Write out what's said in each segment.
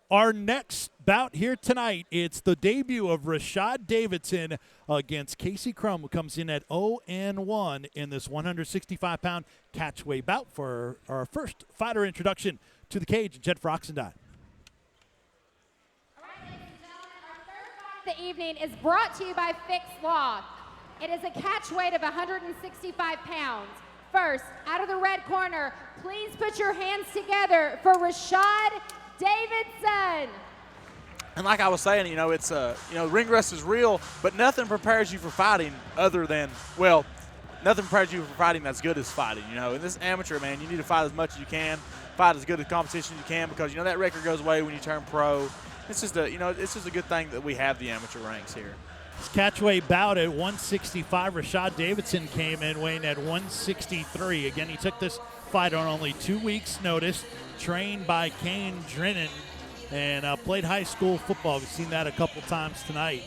Our next bout here tonight, it's the debut of Rashad Davidson against Casey Crum, who comes in at 0-1 in this 165-pound catchweight bout for our first fighter introduction to the cage. Jennifer Oxendine. All right, ladies and gentlemen, our third fight of the evening is brought to you by Fixed Law. It is a catch weight of 165 pounds. First, out of the red corner, please put your hands together for Rashad Davidson. And like I was saying, it's ring rust is real, but nothing prepares you for fighting other than, nothing prepares you for fighting that's good as fighting. In this amateur, man, you need to fight as much as you can, fight as good a competition as you can, because that record goes away when you turn pro. It's just a good thing that we have the amateur ranks here. This catchweight bout at 165, Rashad Davidson came in weighing at 163. Again, he took this fight on only 2 weeks' notice, trained by Kane Drennan, and played high school football. We've seen that a couple times tonight.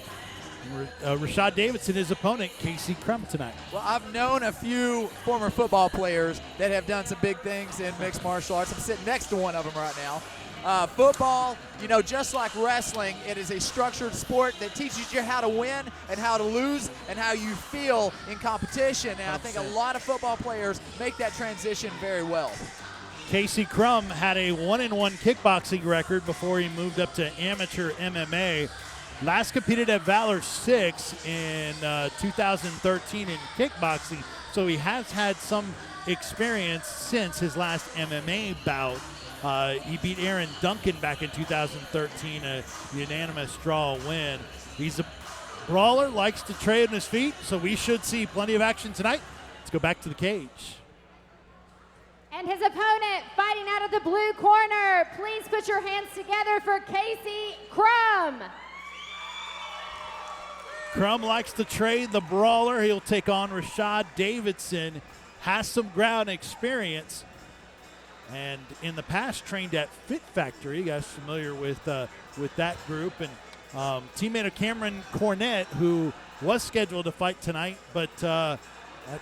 Rashad Davidson, his opponent, Casey Crum, tonight. Well, I've known a few former football players that have done some big things in mixed martial arts. I'm sitting next to one of them right now. Football, just like wrestling, it is a structured sport that teaches you how to win and how to lose and how you feel in competition. And I think a lot of football players make that transition very well. Casey Crum had a 1-1 kickboxing record before he moved up to amateur MMA. Last competed at Valor 6 in 2013 in kickboxing, so he has had some experience since his last MMA bout. He beat Aaron Duncan back in 2013, a unanimous draw win. He's a brawler, likes to trade on his feet, so we should see plenty of action tonight. Let's go back to the cage. And his opponent fighting out of the blue corner, please put your hands together for Casey Crum. Crum likes to trade, the brawler. He'll take on Rashad Davidson, has some ground experience, and in the past trained at Fit Factory. You guys familiar with that group. And teammate of Cameron Cornett, who was scheduled to fight tonight, but that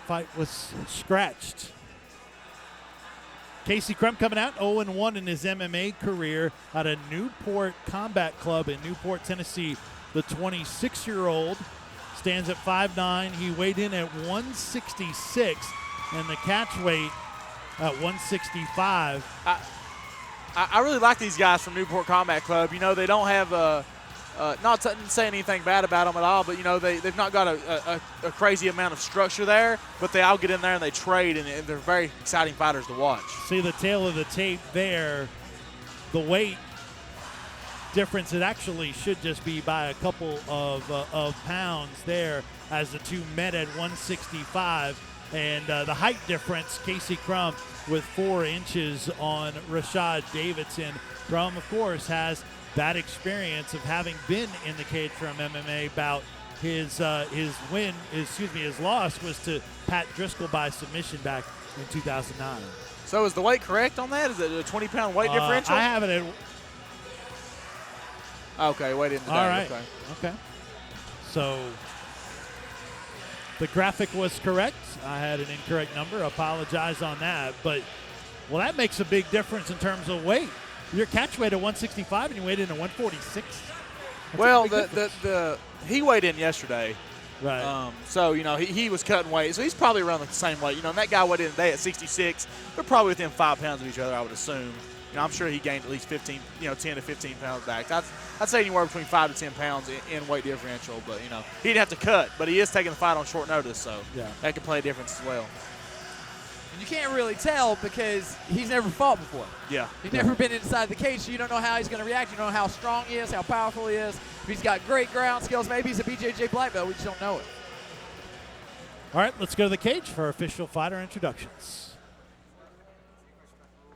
fight was scratched. Casey Crum coming out 0-1 in his MMA career at a Newport Combat Club in Newport, Tennessee. The 26-year-old stands at 5'9". He weighed in at 166, and the catch weight at 165. I really like these guys from Newport Combat Club. They don't have not saying anything bad about them at all, but they've not got a crazy amount of structure there, but they all get in there and they trade, and they're very exciting fighters to watch. See the tail of the tape there. The weight difference, it actually should just be by a couple of pounds there, as the two met at 165. And the height difference, Casey Crum with 4 inches on Rashad Davidson. Crum, of course, has that experience of having been in the cage from MMA bout. His loss was to Pat Driscoll by submission back in 2009. So is the weight correct on that? Is it a 20-pound weight differential? I have it at. Okay, weight in the day. All right. Okay. So the graphic was correct. I had an incorrect number. Apologize on that. But, that makes a big difference in terms of weight. Your catch weight at 165 and you weighed in at 146. He weighed in yesterday. Right. So, he was cutting weight. So he's probably around the same weight. And that guy weighed in today at 66. They're probably within 5 pounds of each other, I would assume. I'm sure he gained at least 10 to 15 pounds back. I'd say anywhere between 5 to 10 pounds in weight differential. But, he didn't have to cut. But he is taking the fight on short notice, so that could play a difference as well. And you can't really tell because he's never fought before. Yeah. He's never been inside the cage, so you don't know how he's going to react. You don't know how strong he is, how powerful he is. If he's got great ground skills, maybe he's a BJJ black belt. We just don't know it. All right, let's go to the cage for our official fighter introductions.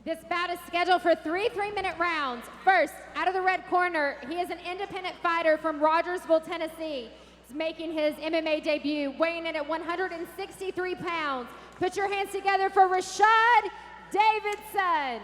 This bout is scheduled for 3 3-minute rounds. First, out of the red corner, he is an independent fighter from Rogersville, Tennessee. He's making his MMA debut, weighing in at 163 pounds. Put your hands together for Rashad Davidson.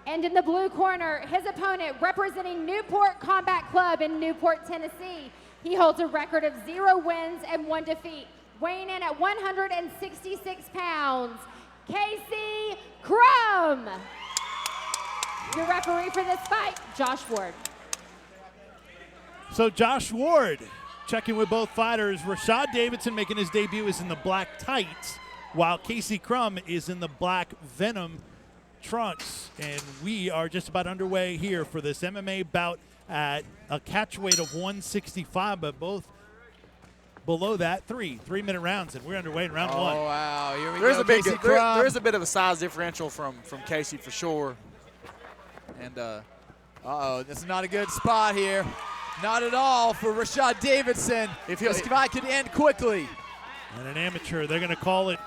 And in the blue corner, his opponent representing Newport Combat Club in Newport, Tennessee. He holds a record of 0 wins and 1 defeat, weighing in at 166 pounds. Casey Crum. Your referee for this fight, Josh Ward. So Josh Ward checking with both fighters. Rashad Davidson making his debut is in the black tights, while Casey Crum is in the black Venom trunks. And we are just about underway here for this MMA bout at a catch weight of 165, but both below that, 3-minute rounds, and we're underway in round one. Oh, wow. Here we There's go. a big, Casey there Crum. is a bit of a size differential from Casey for sure. And Uh-oh, this is not a good spot here. Not at all for Rashad Davidson. If This fight could end quickly. And an amateur, they're going to call it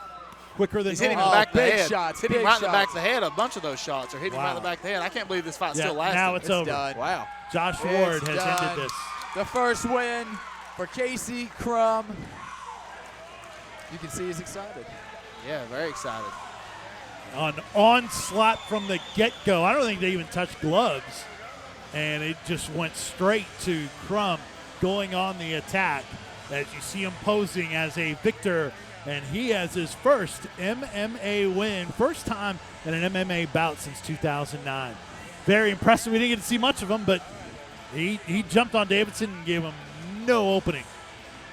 quicker than he's hitting him normal. in the back of the big head. shots, Hitting him big right in the back shots. of the head. A bunch of those shots are hitting him right in the Wow. back of the head. I can't believe this fight's Yeah, still lasting. now it's over. done. Wow. Josh It's Ward has done. ended this. The first win for Casey Crum. You can see he's excited. Yeah, very excited. An onslaught from the get-go. I don't think they even touched gloves. And it just went straight to Crum going on the attack as you see him posing as a victor. And he has his first MMA win. First time in an MMA bout since 2009. Very impressive. We didn't get to see much of him, but he jumped on Davidson and gave him no opening.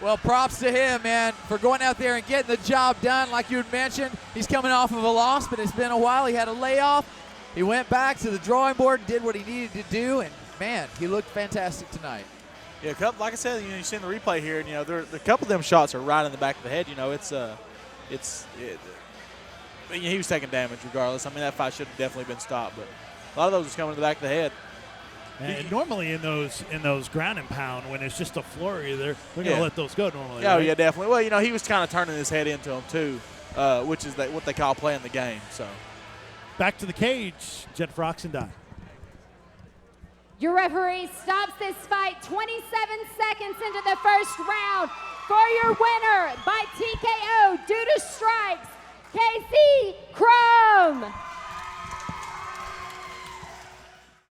Well, props to him, man, for going out there and getting the job done. Like you had mentioned, he's coming off of a loss, but it's been a while. He had a layoff. He went back to the drawing board and did what he needed to do, and, man, he looked fantastic tonight. Yeah, like I said, you see in the replay here, and a couple of them shots are right in the back of the head. But he was taking damage regardless. I mean, that fight should have definitely been stopped, but a lot of those was coming to the back of the head. And normally in those ground and pound, when it's just a flurry, they're going to let those go normally. Oh, right? yeah, definitely. Well, he was kind of turning his head into him too, which is what they call playing the game. So Back to the cage, Jennifer Oxendine. Your referee stops this fight 27 seconds into the first round for your winner by TKO due to strikes, Casey Crum.